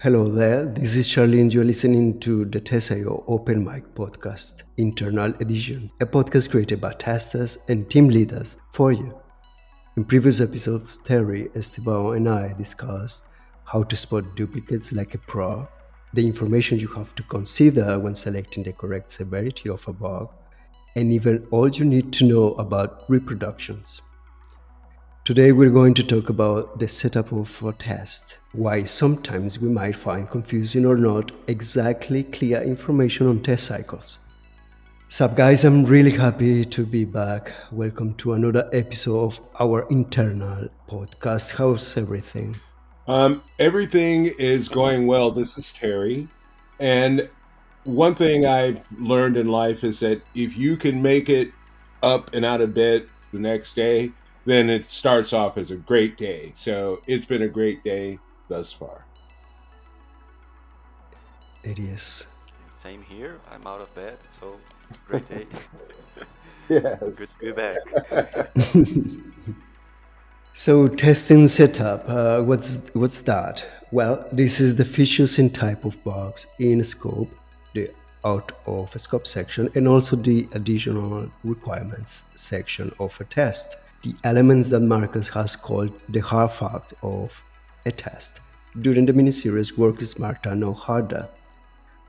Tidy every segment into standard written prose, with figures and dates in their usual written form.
Hello there, this is Charlie and you're listening to the TestIO Open Mic Podcast, Internal Edition, a podcast created by testers and team leaders for you. In previous episodes, Terry, Esteban and I discussed how to spot duplicates like a pro, the information you have to consider when selecting the correct severity of a bug, and even all you need to know about reproductions. Today we're going to talk about the setup of a test, why sometimes we might find confusing or not exactly clear information on test cycles. Sup guys, I'm really happy to be back. Welcome to another episode of our internal podcast. How's everything? Everything is going well. This is Terry. And one thing I've learned in life is that if you can make it up and out of bed the next day, then it starts off as a great day. So it's been a great day thus far. It is. Same here. I'm out of bed, so great day. Good Yes. to be back. So testing setup, what's that? Well, this is the features and type of bugs in scope, the out of scope section, and also the additional requirements section of a test. The elements that Marcus has called the hard fact of a test. During the miniseries Work Smarter, Not Harder.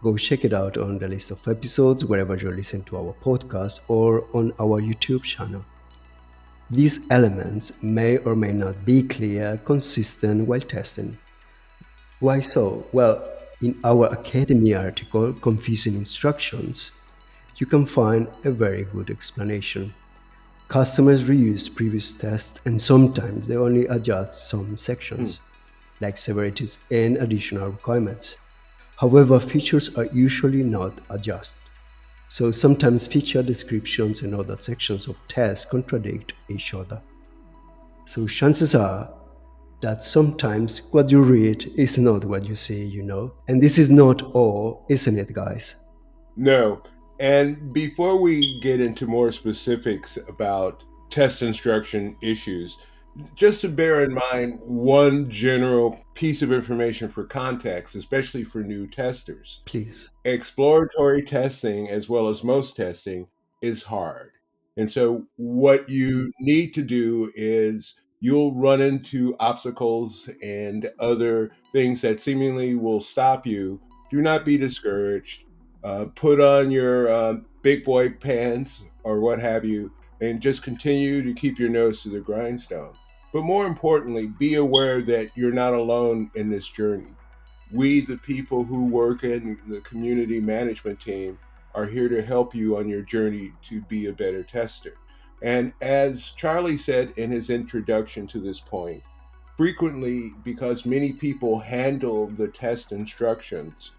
Go check it out on the list of episodes wherever you listen to our podcast or on our YouTube channel. These elements may or may not be clear, consistent while testing. Why so? Well, in our Academy article, Confusing Instructions, you can find a very good explanation. Customers reuse previous tests and sometimes they only adjust some sections, like severities and additional requirements. However, features are usually not adjusted. So sometimes feature descriptions and other sections of tests contradict each other. So chances are that sometimes what you read is not what you see, And this is not all, isn't it, guys? No. And before we get into more specifics about test instruction issues, just to bear in mind one general piece of information for context, especially for new testers. Please. Exploratory testing, as well as most testing, is hard. And so, what you need to do is you'll run into obstacles and other things that seemingly will stop you. Do not be discouraged. Put on your big boy pants or what have you, and just continue to keep your nose to the grindstone. But more importantly, be aware that you're not alone in this journey. We, the people who work in the community management team, are here to help you on your journey to be a better tester. And as Charlie said in his introduction to this point, frequently, because many people handle the test instructions,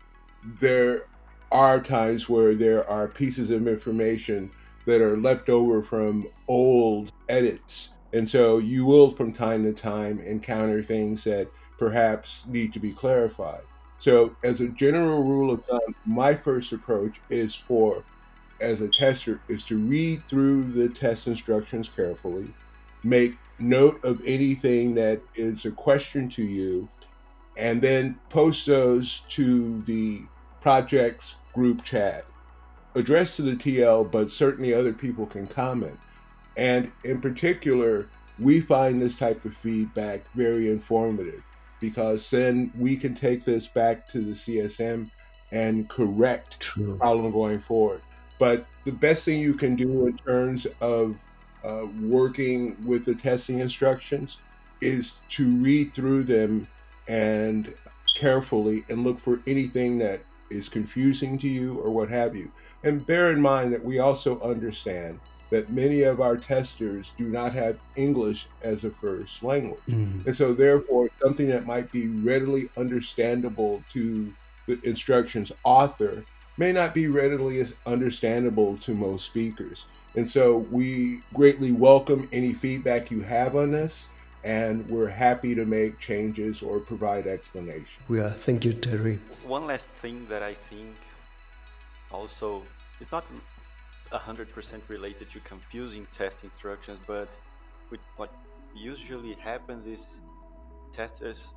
there are times where there are pieces of information that are left over from old edits. And so you will, from time to time, encounter things that perhaps need to be clarified. So, as a general rule of thumb, my first approach is as a tester, is to read through the test instructions carefully, make note of anything that is a question to you, and then post those to the project's group chat, addressed to the TL, but certainly other people can comment. And in particular, we find this type of feedback very informative because then we can take this back to the CSM and correct the problem going forward. But the best thing you can do in terms of working with the testing instructions is to read through them and carefully and look for anything that is confusing to you or what have you. And bear in mind that we also understand that many of our testers do not have English as a first language. And so therefore, something that might be readily understandable to the instructions author may not be readily as understandable to most speakers. And so we greatly welcome any feedback you have on this, and we're happy to make changes or provide explanation. Thank you, Terry. One last thing that I think also is not 100% related to confusing test instructions, but with what usually happens is testers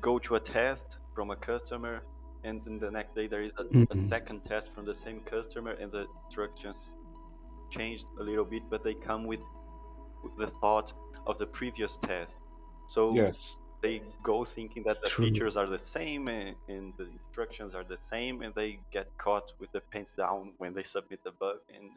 go to a test from a customer, and then the next day there is a Mm, second test from the same customer, and the instructions changed a little bit, but they come with the thought of the previous test. So Yes. they go thinking that the true. features are the same, and the instructions are the same, and they get caught with the pants down when they submit the bug, and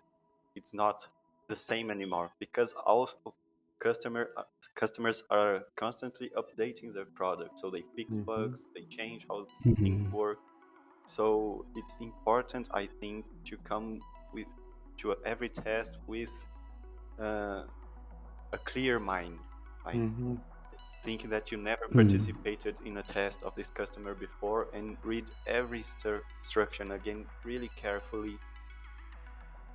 it's not the same anymore, because also customer uh, customers are constantly updating their product, so they fix Hmm. bugs, they change how things Mm, work. So it's important, I think, to come with to every test with uh, a clear mind, like Hmm. thinking that you never mm. participated in a test of this customer before, and read every instruction again really carefully,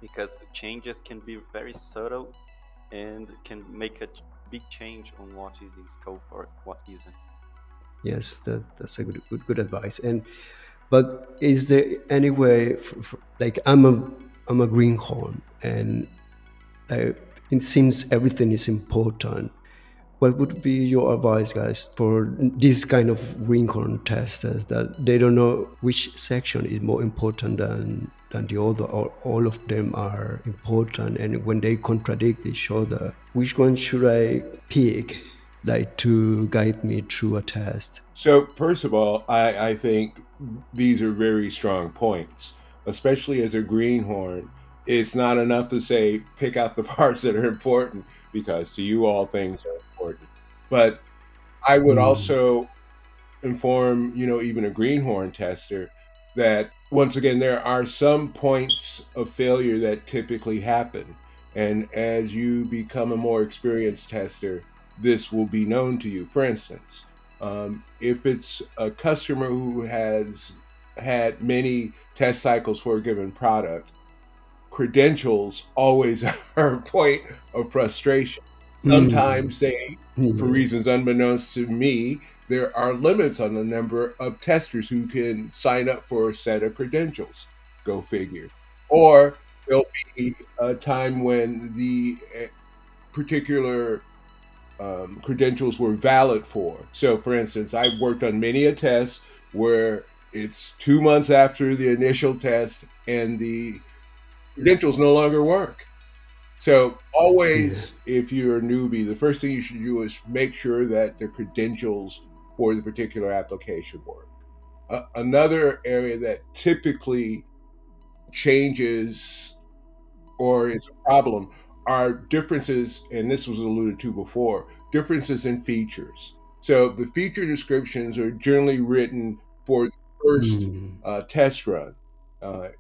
because changes can be very subtle and can make a big change on what is in scope or what isn't. Yes, that's a good advice. And but is there any way, like I'm a greenhorn, and uh, it seems everything is important. What would be your advice, guys, for this kind of greenhorn testers that they don't know which section is more important than the other, or all of them are important, and when they contradict each other, which one should I pick, like to guide me through a test? So, first of all, I think these are very strong points, especially as a greenhorn. It's not enough to say pick out the parts that are important, because to you all things are important. But I would Mm, also inform, even a greenhorn tester, that once again, there are some points of failure that typically happen. And as you become a more experienced tester, this will be known to you. For instance, if it's a customer who has had many test cycles for a given product, credentials always are a point of frustration. mm, Sometimes they, for yeah, reasons unbeknownst to me, there are limits on the number of testers who can sign up for a set of credentials. Go figure. Or there'll be a time when the particular credentials were valid for. So, for instance, I've worked on many a test where it's 2 months after the initial test and the credentials no longer work. So yeah. always, if you're a newbie, the first thing you should do is make sure that the credentials for the particular application work. Another area that typically changes or is a problem are differences, and this was alluded to before, differences in features. So the feature descriptions are generally written for the first Mm, test run.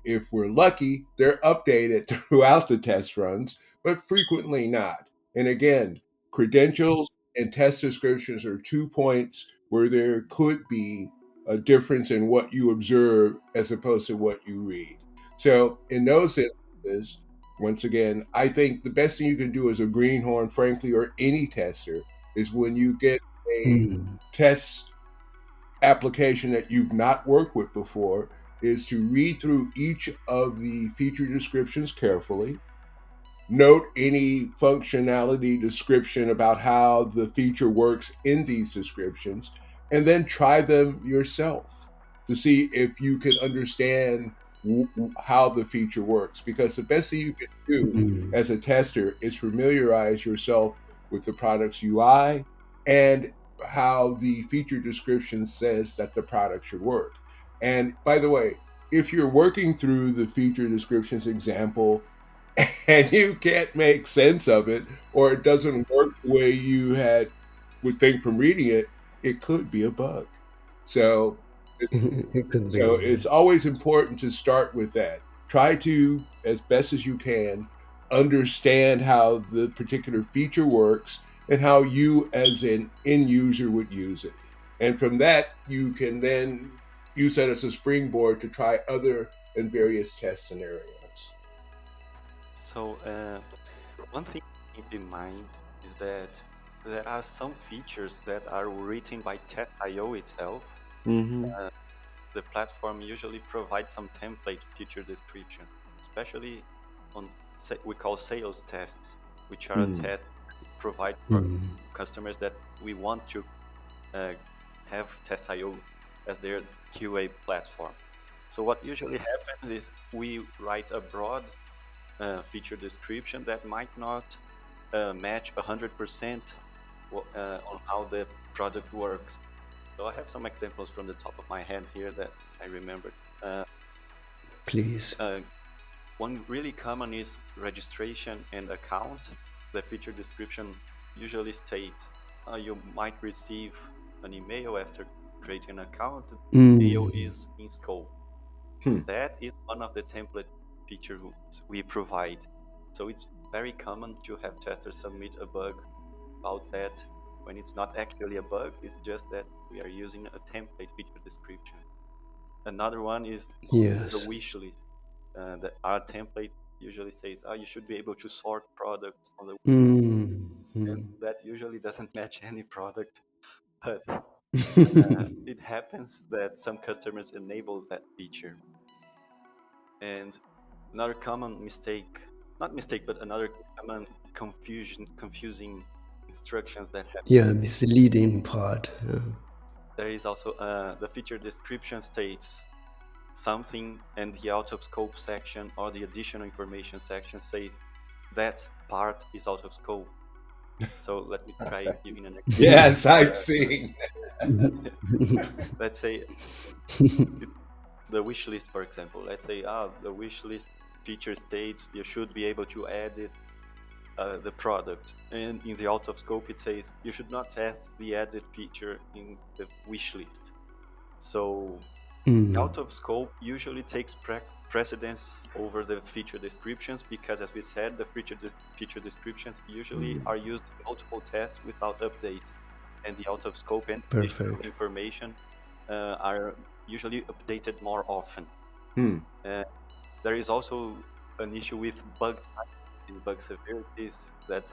If we're lucky, they're updated throughout the test runs, but frequently not. And again, credentials and test descriptions are 2 points where there could be a difference in what you observe as opposed to what you read. So in those instances, once again, I think the best thing you can do as a greenhorn, frankly, or any tester, is when you get a mm, test application that you've not worked with before, is to read through each of the feature descriptions carefully, note any functionality description about how the feature works in these descriptions, and then try them yourself to see if you can understand how the feature works. Because the best thing you can do mm, as a tester is familiarize yourself with the product's UI and how the feature description says that the product should work. And by the way, if you're working through the feature descriptions example and you can't make sense of it, or it doesn't work the way you had would think from reading it, it could be a bug. So it could so be. it's always important to start with that. Try to, as best as you can, understand how the particular feature works and how you as an end user would use it. And from that, you can then use that as a springboard to try other and various test scenarios. So one thing to keep in mind is that there are some features that are written by TestIO itself. Hmm. Uh, the platform usually provides some template feature description, especially on we call sales tests, which are a Mm. test that we provide for Mm, customers that we want to uh, have Test.io as their QA platform. So what usually happens is we write a broad feature description that might not match 100% on how the product works. So I have some examples from the top of my head here that I remembered. Please. One really common is registration and account. The feature description usually states you might receive an email after creating an account. The email is in scope. That is one of the template features we provide. So it's very common to have testers submit a bug about that when it's not actually a bug. It's just that we are using a template feature description. Another one is the wish list. Our template usually says, you should be able to sort products on the and that usually doesn't match any product, but it happens that some customers enable that feature. And another common mistake, not mistake, but another common confusing instructions that happen. Misleading part. There is also the feature description states something, and the out of scope section or the additional information section says that part is out of scope. So let me try giving an example. Yes, I've seen. Let's say the wish list, for example. Let's say the wish list feature states you should be able to edit the product, and in the out of scope it says you should not test the edit feature in the wish list. So out of scope usually takes precedence over the feature descriptions because, as we said, the feature descriptions usually are used in multiple tests without update, and the out of scope and additional information are usually updated more often. There is also an issue with bug types and bug severities that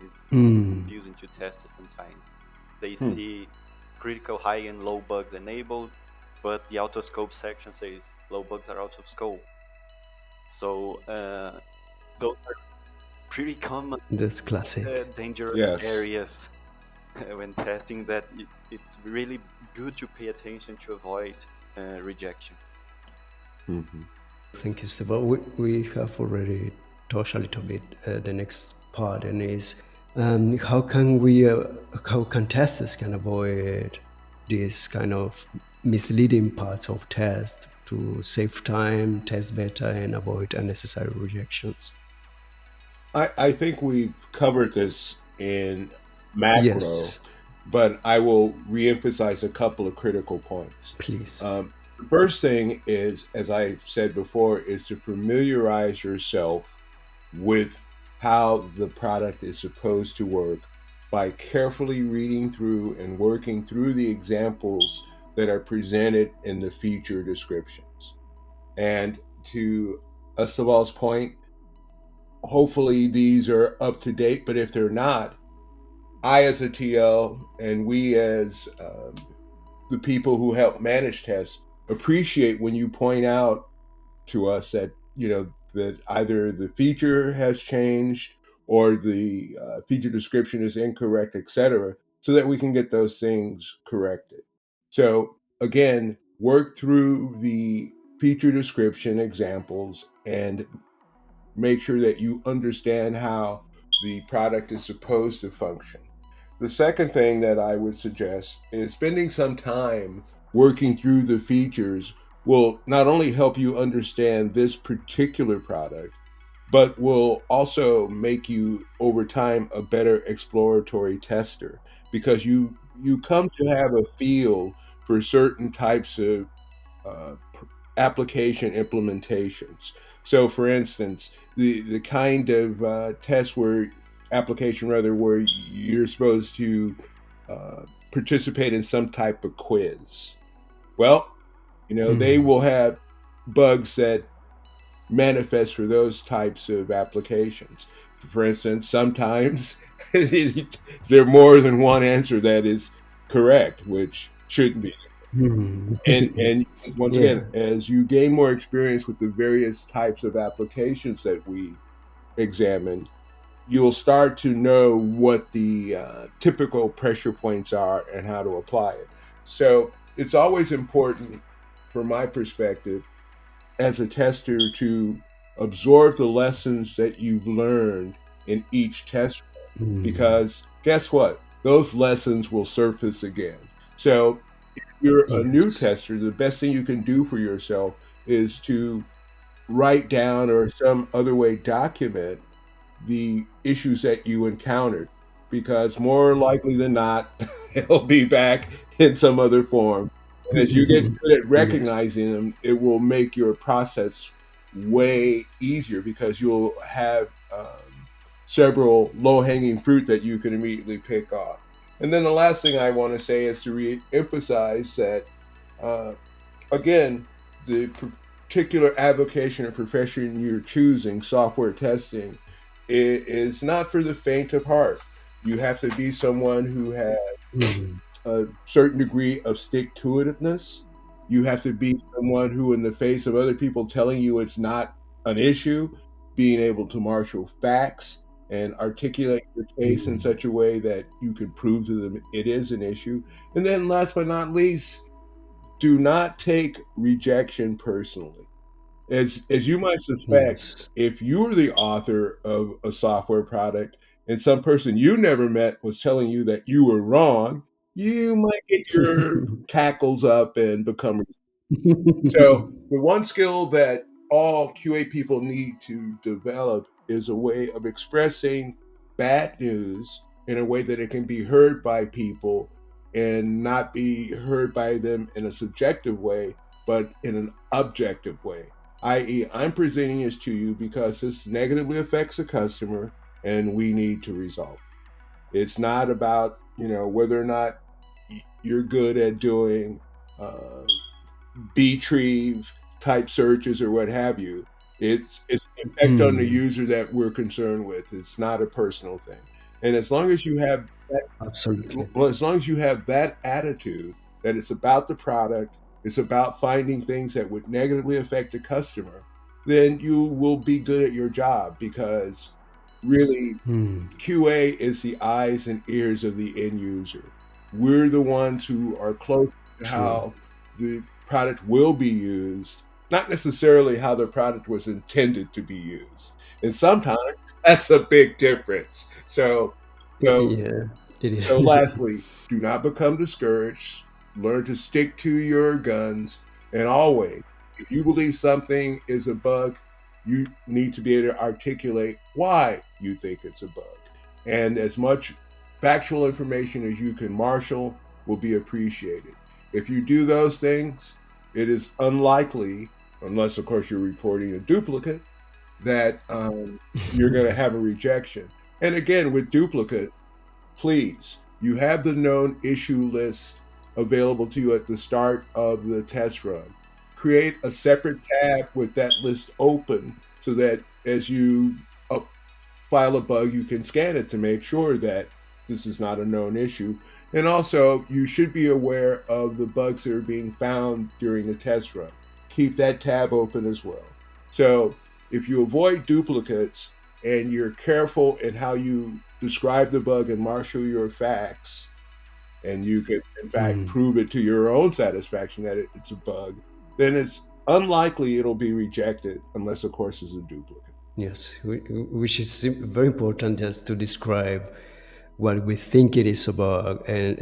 is confusing to testers sometimes. They see critical, high, and low bugs enabled, but the out of scope section says low bugs are out of scope. So those are pretty common. That's classic. Dangerous areas when testing that it's really good to pay attention to avoid rejections. Thank you, Steve. We have already touched a little bit the next part, and is how can testers can avoid this kind of misleading parts of test to save time, test better, and avoid unnecessary rejections? I think we covered this in macro, but I will reemphasize a couple of critical points. Please. The first thing is, as I said before, is to familiarize yourself with how the product is supposed to work by carefully reading through and working through the examples that are presented in the feature descriptions. And to Esteval's point, hopefully these are up to date, but if they're not, I as a TL and we as the people who help manage tests appreciate when you point out to us that, that either the feature has changed or the feature description is incorrect, etc., so that we can get those things corrected. So again, work through the feature description examples and make sure that you understand how the product is supposed to function. The second thing that I would suggest is spending some time working through the features will not only help you understand this particular product, but will also make you over time a better exploratory tester, because you come to have a feel for certain types of application implementations. So for instance, the kind of test where where you're supposed to participate in some type of quiz. Well, they will have bugs that manifest for those types of applications. For instance, sometimes there are more than one answer that is correct, which shouldn't be. And once again, as you gain more experience with the various types of applications that we examine, you'll start to know what the typical pressure points are and how to apply it. So it's always important, from my perspective, as a tester to absorb the lessons that you've learned in each test Mm, because guess what? Those lessons will surface again. So if you're a new yes. tester, the best thing you can do for yourself is to write down or some other way document the issues that you encountered because more likely than not, it'll be back in some other form. And as you get good at Yes. recognizing them, it will make your process way easier because you'll have several low hanging fruit that you can immediately pick off. And then the last thing I want to say is to re emphasize that uh, again, the particular avocation or profession you're choosing, software testing, is not for the faint of heart. You have to be someone who has Mm, a certain degree of stick to itiveness. You have to be someone who, in the face of other people telling you it's not an issue, being able to marshal facts and articulate your case in mm, such a way that you can prove to them it is an issue. And then, last but not least, do not take rejection personally. As you might suspect, yes. if you're the author of a software product and some person you never met was telling you that you were wrong, you might get your cackles up and become so the one skill that all QA people need to develop is a way of expressing bad news in a way that it can be heard by people and not be heard by them in a subjective way, but in an objective way. I.e., I'm presenting this to you because this negatively affects the customer and we need to resolve. It's not about, whether or not you're good at doing uh, Btrieve type searches or what have you. It's the effect on the Mm, user that we're concerned with. It's not a personal thing. And as long as you have absolutely. well, as long as you have that attitude that it's about the product, it's about finding things that would negatively affect the customer, then you will be good at your job because really Mm, QA is the eyes and ears of the end user. We're the ones who are close to true. how the product will be used, not necessarily how the product was intended to be used. And sometimes that's a big difference. So Yeah, it is. so, lastly, do not become discouraged. Learn to stick to your guns. And always, if you believe something is a bug, you need to be able to articulate why you think it's a bug. And as much factual information as you can marshal will be appreciated. If you do those things, it is unlikely, unless, of course, you're reporting a duplicate, that you're going to have a rejection. And again, with duplicates, please, you have the known issue list available to you at the start of the test run. Create a separate tab with that list open so that as you file a bug, you can scan it to make sure that this is not a known issue. And also, you should be aware of the bugs that are being found during the test run. Keep that tab open as well. So, if you avoid duplicates and you're careful in how you describe the bug and marshal your facts, and you can, in fact, Mm, prove it to your own satisfaction that it's a bug, then it's unlikely it'll be rejected unless, of course, it's a duplicate. yes, which is very important just to describe what we think it is about, and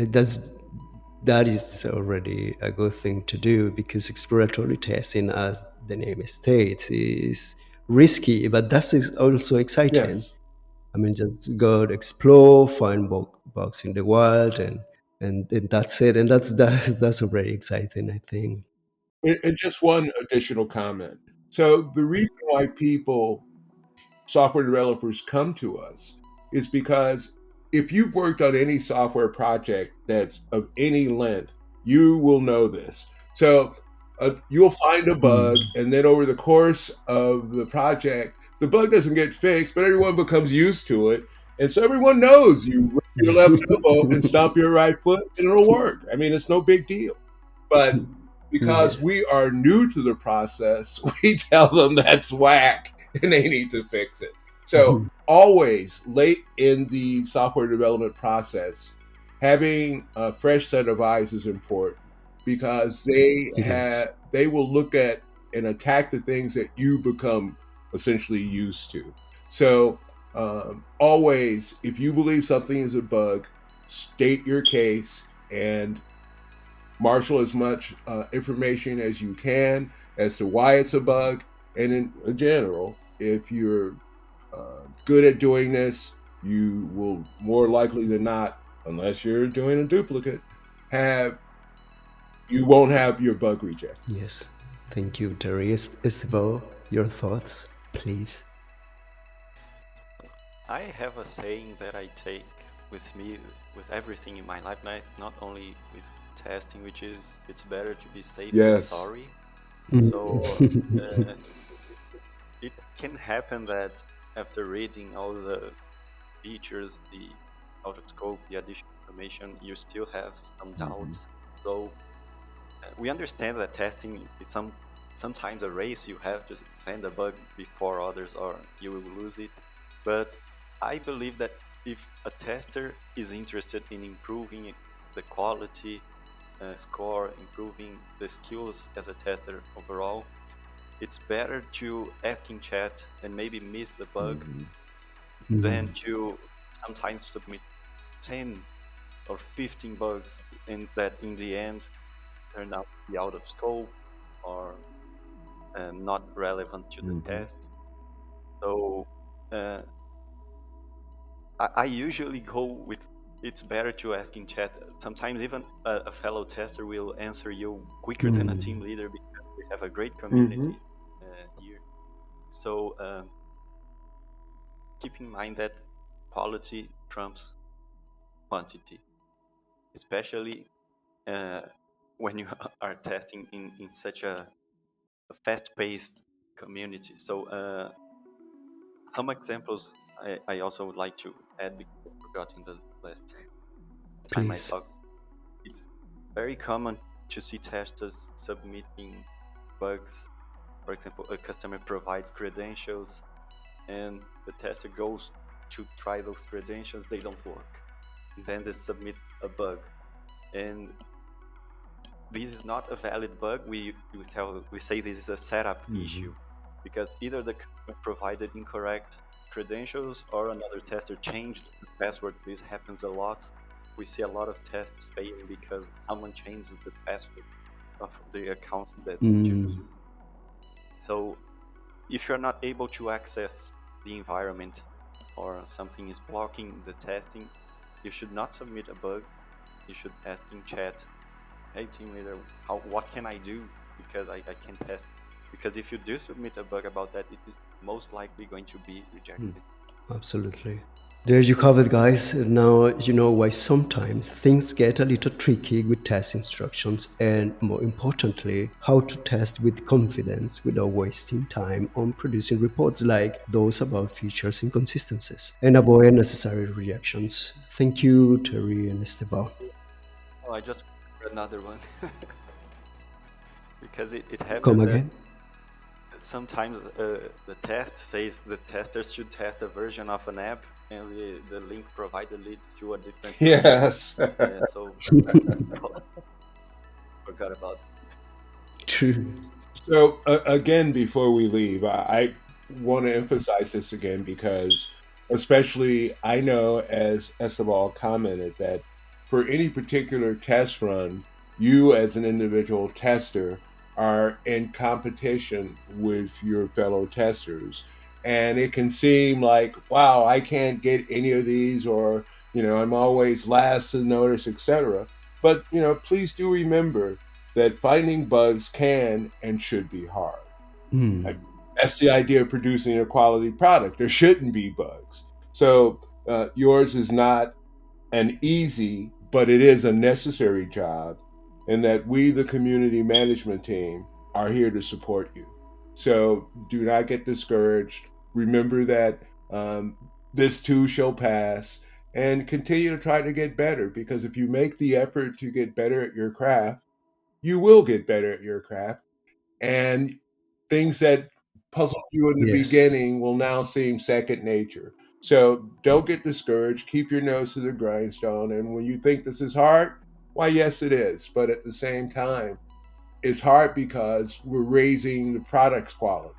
that is already a good thing to do because exploratory testing, as the name states, is risky, but that is also exciting. Yes. I mean, just go explore, find bugs in the wild, and that's it. And that's already exciting, I think. And just one additional comment. So the reason why people, software developers, come to us is because if you've worked on any software project that's of any length, you will know this. So you'll find a Mm. bug, and then over the course of the project, the bug doesn't get fixed, but everyone becomes used to it. And so everyone knows you rub your left elbow and stomp your right foot, and it'll work. I mean, it's no big deal. But because Yeah. we are new to the process, we tell them that's whack and they need to fix it. So, always late in the software development process, having a fresh set of eyes is important because It is. they will look at and attack the things that you become essentially used to. So always, if you believe something is a bug, state your case and marshal as much information as you can as to why it's a bug. And in general, if you're good at doing this, you will more likely than not, unless you're doing a duplicate, have you won't have your bug rejected. Yes. Thank you, Terry. Esteval, your thoughts, please. I have a saying that I take with me with everything in my life, not only with testing, which is it's better to be safe than Yes. sorry. So Mm. uh, it can happen that after reading all the features, the out of scope, the additional information, you still have some Mhm. doubts. So we understand that testing is sometimes a race. You have to find a bug before others, or you will lose it. But I believe that if a tester is interested in improving the quality score, improving the skills as a tester overall, it's better to ask in chat and maybe miss the bug Mhm. than Mm. to sometimes submit 10 or 15 bugs and that in the end turn out to be out of scope or not relevant to the Mhm. test. So uh, I usually go with it's better to ask in chat. Sometimes even a fellow tester will answer you quicker than a team Mm. leader because we have a great Mhm. community here. So keep in mind that quality trumps quantity, especially uh, when you are testing in such a fast-paced community. So some examples I also would like to add because I forgot in the last time I Please. talked. It's very common to see testers submitting bugs. For example, a customer provides credentials and the tester goes to try those credentials, they don't work. And then they submit a bug. And this is not a valid bug. We say this is a setup Mhm. issue because either the customer provided incorrect credentials or another tester changed the password. This happens a lot. We see a lot of tests failing because someone changes the password of the accounts that need to be. Mm. So if you're not able to access the environment or something is blocking the testing, you should not submit a bug. You should ask in chat, hey team leader, what can I do because I can't test? Because if you do submit a bug about that, it is most likely going to be Mm. rejected. Absolutely. There you have it, guys. Now you know why sometimes things get a little tricky with test instructions, and more importantly, how to test with confidence without wasting time on producing reports like those about features inconsistencies and avoid unnecessary reactions. Thank you, Terry and Esteban. Oh, I just remembered another one because it happens Come that again? sometimes the test says the testers should test a version of an app and the link provided leads to a different version. Yes. So forgot about True. So again, before we leave, I want to emphasize this again because, especially, I know as Esteban commented that for any particular test run, you as an individual tester are in competition with your fellow testers, and it can seem like, wow, I can't get any of these, or I'm always last to notice, etc. But please do remember that finding bugs can and should be hard. Mm. Like, that's the idea of producing a quality product. There shouldn't be bugs. So yours is not an easy, but it is a necessary job, and that we, the community management team, are here to support you. So do not get discouraged. Remember that this too shall pass, and continue to try to get better because if you make the effort to get better at your craft, you will get better at your craft. And things that puzzled you in the Yes. beginning will now seem second nature. So don't get discouraged. Keep your nose to the grindstone. And when you think this is hard, why, yes, it is. But at the same time, it's hard because we're raising the product's quality.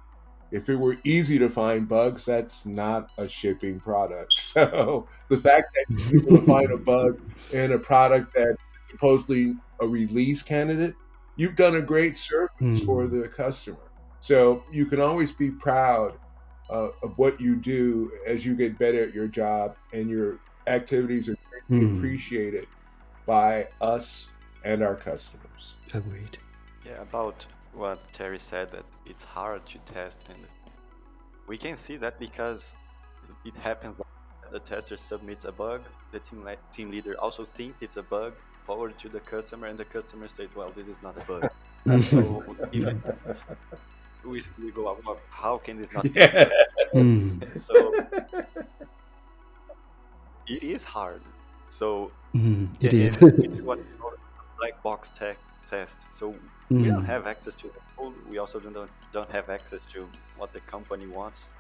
If it were easy to find bugs, that's not a shipping product. So the fact that you're able to find a bug in a product that is supposedly a release candidate, you've done a great service for Mm, the customer. So you can always be proud of what you do as you get better at your job, and your activities are greatly mm, appreciated by us and our customers. agreed. Yeah, about what Terry said, that it's hard to test, and we can see that because it happens. The tester submits a bug, the team leader also thinks it's a bug, forward to the customer, and the customer says, "Well, this is not a bug." So even we go, "Well, how can this not be a Yeah. bug?" Mm, So it is hard. So it is. and it's what we call a black box test. So we don't Mm, have access to the code. We also don't have access to what the company wants.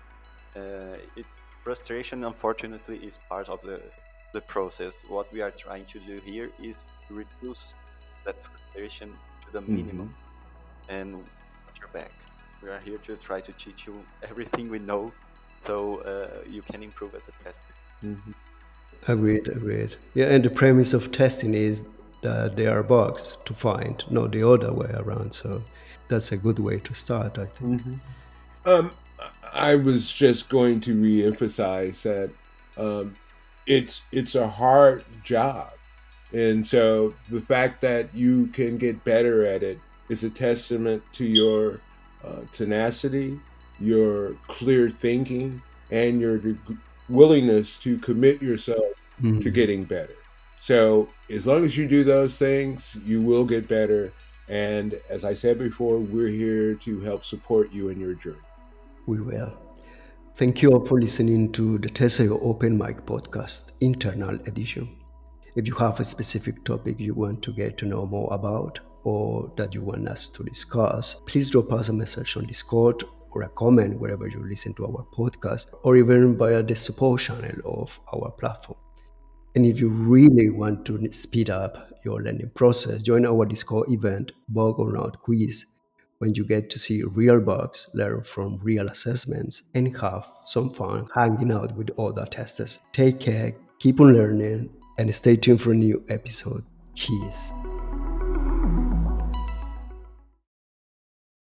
Frustration, unfortunately, is part of the process. What we are trying to do here is to reduce that frustration to the minimum Mhm. and watch your back. We are here to try to teach you everything we know, so you can improve as a tester. Mhm. agreed, agreed. Yeah, and the premise of testing is that there are bugs to find, not the other way around. So that's a good way to start, I think. Mhm. Um, I was just going to reemphasize that um, it's a hard job, and so the fact that you can get better at it is a testament to your tenacity, your clear thinking, and your willingness to commit yourself to Mm, getting better. So as long as you do those things, you will get better. And as I said before, we're here to help support you in your journey. we will. Thank you all for listening to the Teseo Open Mic Podcast, Internal Edition. If you have a specific topic you want to get to know more about or that you want us to discuss, please drop us a message on Discord or a comment wherever you listen to our podcast, or even via the support channel of our platform. And if you really want to speed up your learning process, join our Discord event, Bug or Not Quiz, when you get to see real bugs, learn from real assessments, and have some fun hanging out with other testers. Take care, keep on learning, and stay tuned for a new episode. Cheers.